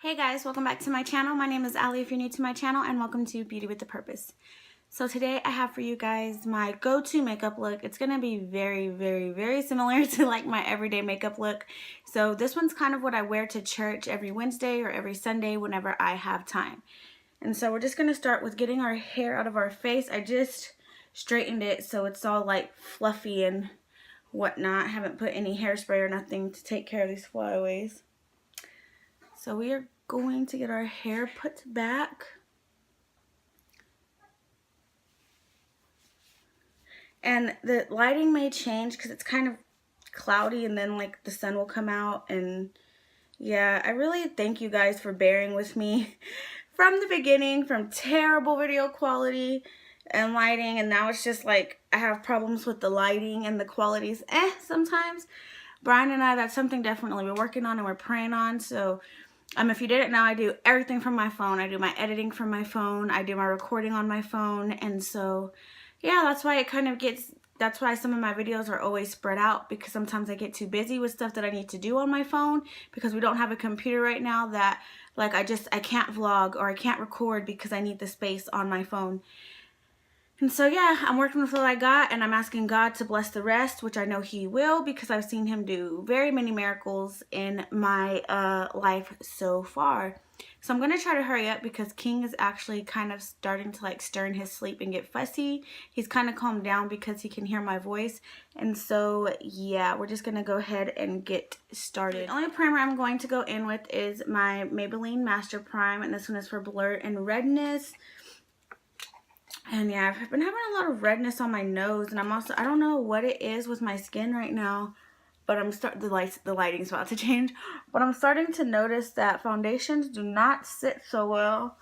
Hey guys, welcome back to my channel. My name is Allie if you're new to my channel, and welcome to Beauty with a Purpose. So today I have for you guys my go-to makeup look. It's gonna be very similar to like my everyday makeup look. So this one's kind of what I wear to church every Wednesday or every Sunday whenever I have time. And so we're just gonna start with getting our hair out of our face. I just straightened it so it's all like fluffy and whatnot. I haven't put any hairspray or nothing to take care of these flyaways. So we are going to get our hair put back. And the lighting may change because it's kind of cloudy and then like the sun will come out. And yeah, I really thank you guys for bearing with me from the beginning, from terrible video quality and lighting, and now it's just like I have problems with the lighting and the quality's sometimes. Brian and I, that's something definitely we're working on and we're praying on. So if you didn't know, I do everything from my phone. I do my editing from my phone. I do my recording on my phone. And so, yeah, that's why it kind of gets, that's why some of my videos are always spread out, because sometimes I get too busy with stuff that I need to do on my phone because we don't have a computer right now that, like, I can't vlog or I can't record because I need the space on my phone. And so, yeah, I'm working with what I got, and I'm asking God to bless the rest, which I know He will, because I've seen Him do very many miracles in my life so far. So I'm going to try to hurry up because King is actually kind of starting to like stir in his sleep and get fussy. He's kind of calmed down because he can hear my voice. And so, yeah, we're just going to go ahead and get started. The only primer I'm going to go in with is my Maybelline Master Prime, and this one is for blur and redness. And yeah, I've been having a lot of redness on my nose, and I don't know what it is with my skin right now, but the lighting's about to change, but I'm starting to notice that foundations do not sit so well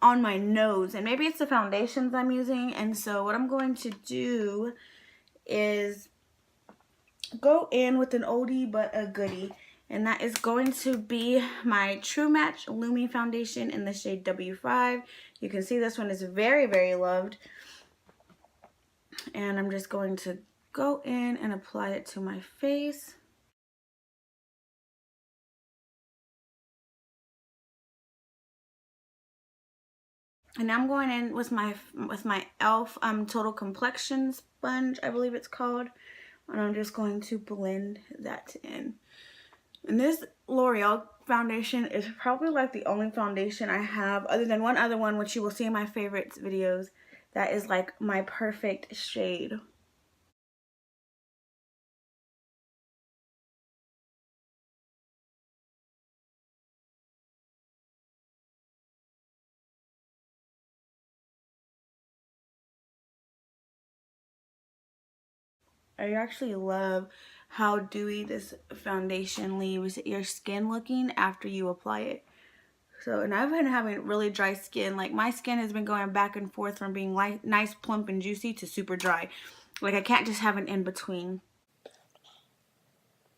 on my nose, and maybe it's the foundations I'm using. And so what I'm going to do is go in with an oldie but a goodie, and that is going to be my True Match Lumi Foundation in the shade W5. You can see this one is very loved, and I'm just going to go in and apply it to my face. And now I'm going in with my e.l.f. Total Complexion Sponge, I believe it's called, and I'm just going to blend that in. And this L'Oreal foundation is probably like the only foundation I have, other than one other one, which you will see in my favorites videos, that is like my perfect shade. I actually love how dewy this foundation leaves your skin looking after you apply it. So, and I've been having really dry skin. Like, my skin has been going back and forth from being nice, plump, and juicy to super dry. Like, I can't just have an in-between.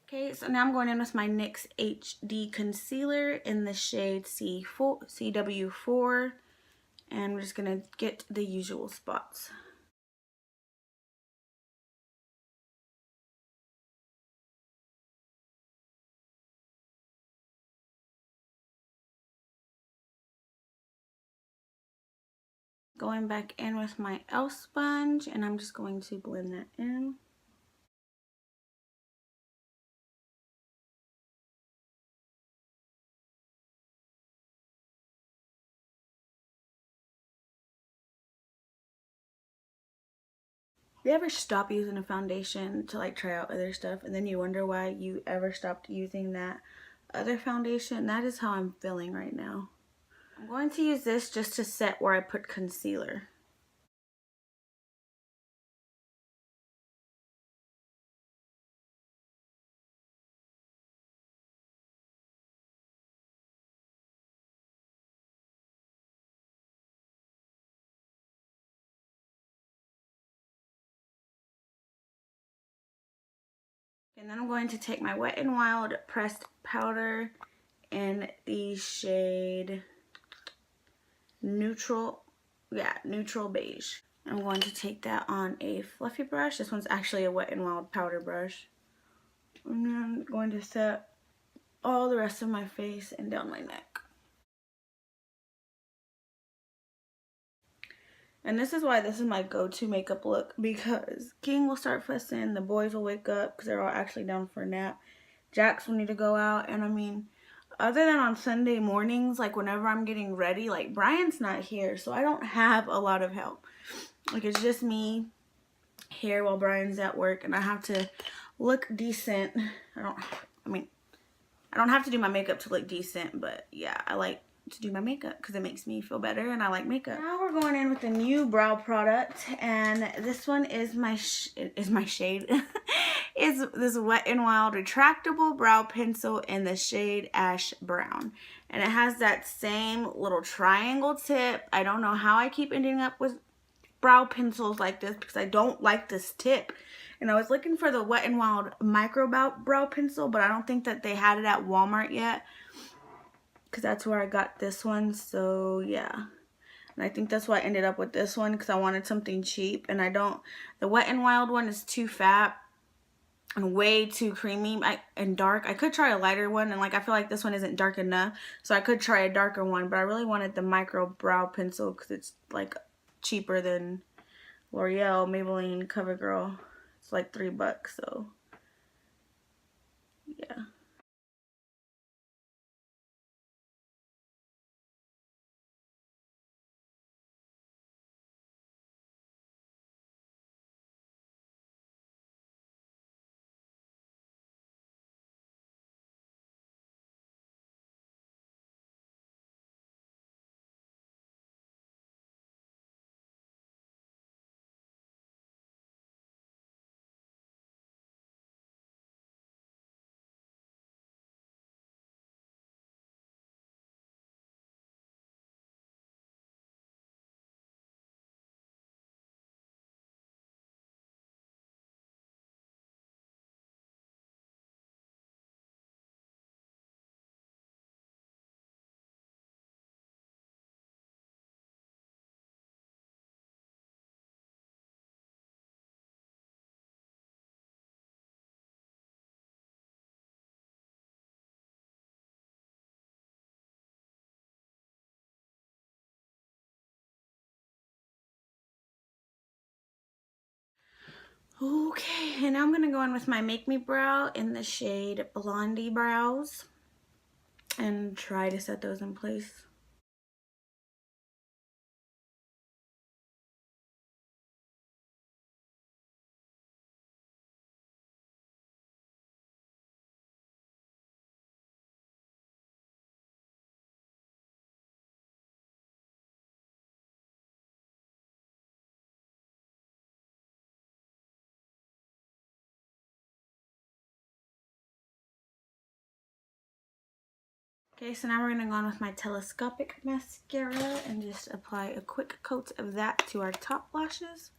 Okay, so now I'm going in with my NYX HD Concealer in the shade CW4. And we're just going to get the usual spots. Going back in with my e.l.f. sponge, and I'm just going to blend that in. You ever stop using a foundation to like try out other stuff, and then you wonder why you ever stopped using that other foundation? That is how I'm feeling right now. I'm going to use this just to set where I put concealer. And then I'm going to take my Wet n Wild pressed powder in the shade neutral beige. I'm going to take that on a fluffy brush. This one's actually a Wet n Wild powder brush. And then I'm going to set all the rest of my face and down my neck. And this is why this is my go-to makeup look, because King will start fussing, the boys will wake up because they're all actually down for a nap. Jax will need to go out, and I mean, other than on Sunday mornings, like whenever I'm getting ready, like Brian's not here, so I don't have a lot of help. Like it's just me here while Brian's at work, and I have to look decent. I don't have to do my makeup to look decent, but yeah, I like to do my makeup because it makes me feel better and I like makeup. Now we're going in with a new brow product, and this one is my shade. It's this Wet n Wild retractable brow pencil in the shade Ash Brown, and it has that same little triangle tip. I don't know how I keep ending up with brow pencils like this because I don't like this tip. And I was looking for the Wet n Wild micro brow pencil, but I don't think that they had it at Walmart yet, because that's where I got this one. So yeah, and I think that's why I ended up with this one, because I wanted something cheap. And the Wet n Wild one is too fat and way too creamy and dark. I could try a lighter one, and like I feel like this one isn't dark enough, so I could try a darker one, but I really wanted the micro brow pencil because it's like cheaper than L'Oreal Maybelline CoverGirl. It's like $3, so yeah. Okay, and now I'm gonna go in with my Make Me Brow in the shade Blondie Brows and try to set those in place. Okay, so now we're gonna go on with my telescopic mascara and just apply a quick coat of that to our top lashes.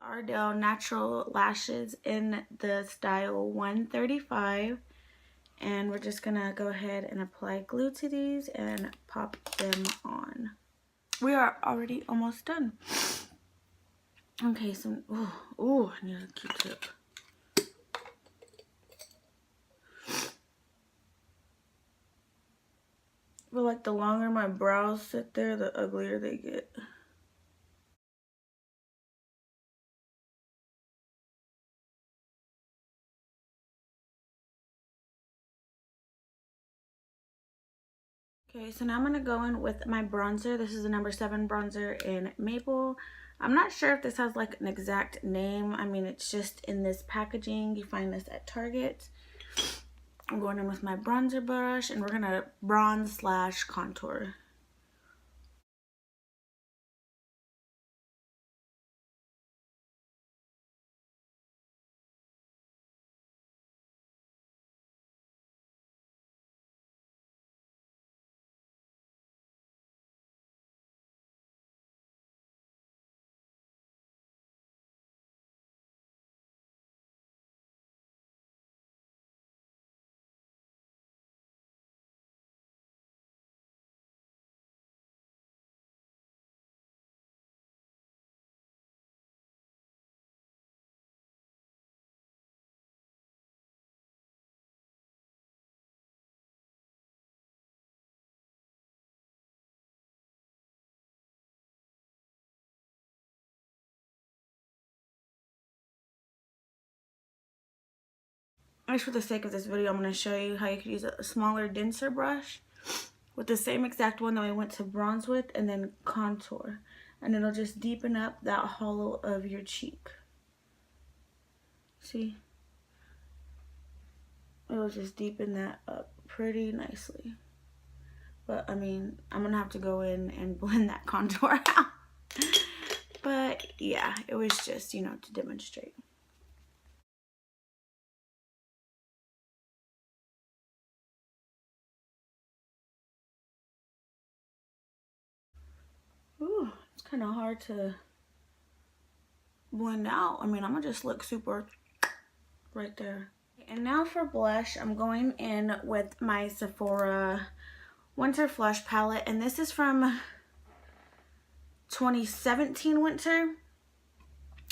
Ardell Natural Lashes in the style 135, and we're just gonna go ahead and apply glue to these and pop them on. We are already almost done. Okay, so I need a Q-tip. But like the longer my brows sit there, the uglier they get. Okay, so now I'm going to go in with my bronzer. This is the number 7 bronzer in Maple. I'm not sure if this has like an exact name. I mean, it's just in this packaging. You find this at Target. I'm going in with my bronzer brush and we're going to bronze slash contour. Just for the sake of this video, I'm going to show you how you could use a smaller, denser brush with the same exact one that we went to bronze with and then contour. And it'll just deepen up that hollow of your cheek. See? It'll just deepen that up pretty nicely. But, I mean, I'm going to have to go in and blend that contour out. But, yeah, it was just, you know, to demonstrate. Ooh, it's kind of hard to blend out. I mean, I'm going to just look super right there. And now for blush, I'm going in with my Sephora Winter Flush palette. And this is from 2017 winter.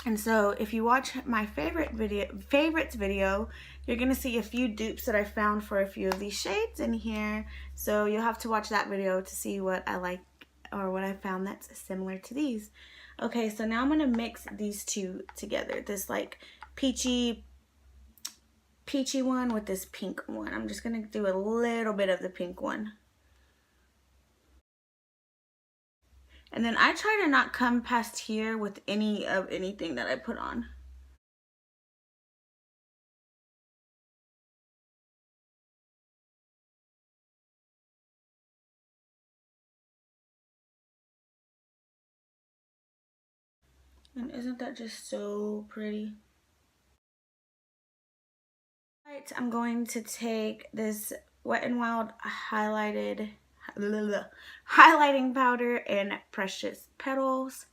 And so if you watch my favorites video, you're gonna see a few dupes that I found for a few of these shades in here. So you'll have to watch that video to see what I like or what I found that's similar to these. Okay, so now I'm gonna mix these two together. This like peachy one with this pink one. I'm just gonna do a little bit of the pink one. And then I try to not come past here with anything that I put on. And isn't that just so pretty? Right, I'm going to take this Wet n Wild highlighting powder in Precious Petals.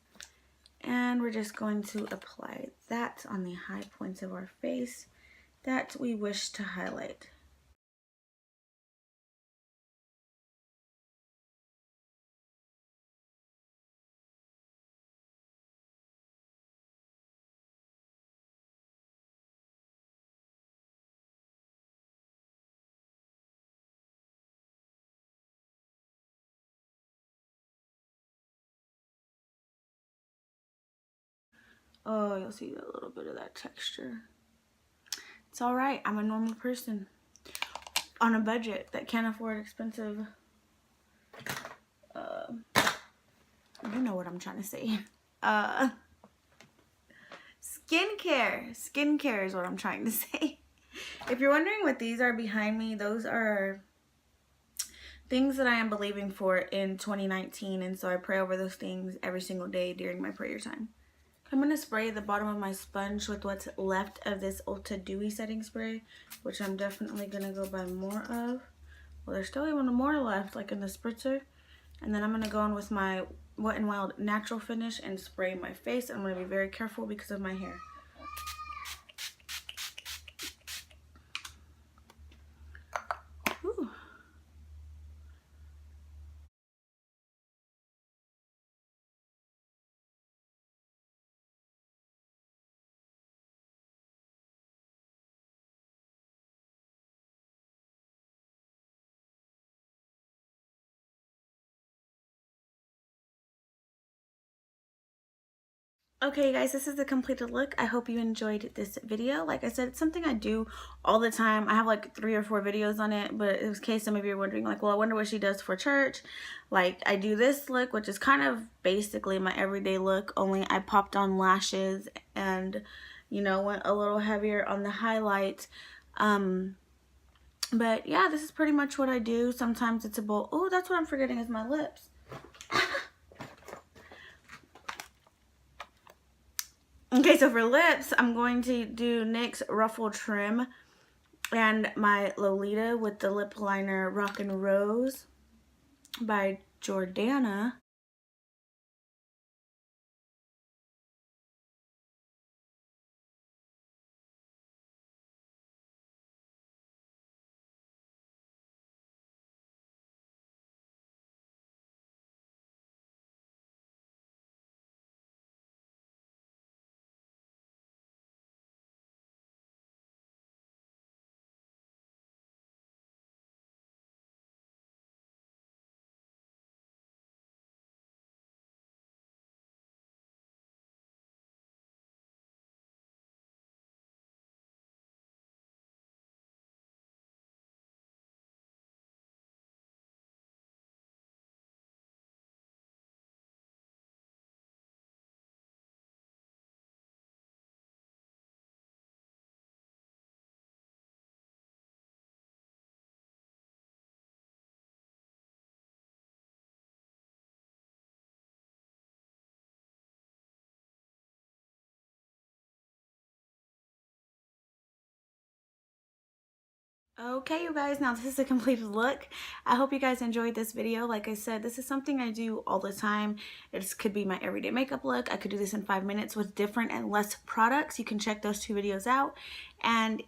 And we're just going to apply that on the high points of our face that we wish to highlight. Oh, you'll see a little bit of that texture. It's all right. I'm a normal person on a budget that can't afford expensive. You know what I'm trying to say. Skincare is what I'm trying to say. If you're wondering what these are behind me, those are things that I am believing for in 2019, and so I pray over those things every single day during my prayer time. I'm going to spray the bottom of my sponge with what's left of this Ulta Dewy Setting Spray, which I'm definitely going to go buy more of. Well, there's still even more left, like in the spritzer. And then I'm going to go in with my Wet n Wild Natural Finish and spray my face. I'm going to be very careful because of my hair. Ooh. Okay, you guys, this is the completed look. I hope you enjoyed this video. Like I said, it's something I do all the time. I have like 3 or 4 videos on it, but in case some of you are wondering, like, well, I wonder what she does for church. Like, I do this look, which is kind of basically my everyday look, only I popped on lashes and, you know, went a little heavier on the highlight. But yeah, this is pretty much what I do. Sometimes it's a bowl. Oh, that's what I'm forgetting is my lips. Okay, so for lips, I'm going to do NYX Ruffle Trim and my Lolita with the lip liner Rockin' Rose by Jordana. Okay, you guys, now this is a completed look. I hope you guys enjoyed this video. Like I said, this is something I do all the time. It could be my everyday makeup look. I could do this in 5 minutes with different and less products. You can check those 2 videos out. And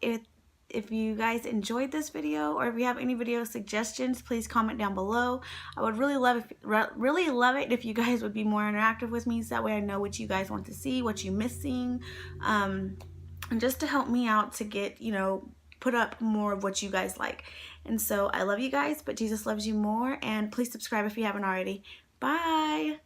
if you guys enjoyed this video, or if you have any video suggestions, please comment down below. I would really love it if you guys would be more interactive with me, so that way I know what you guys want to see, what you're missing, and just to help me out to get, you know, put up more of what you guys like. And so I love you guys, but Jesus loves you more, and please subscribe if you haven't already. Bye.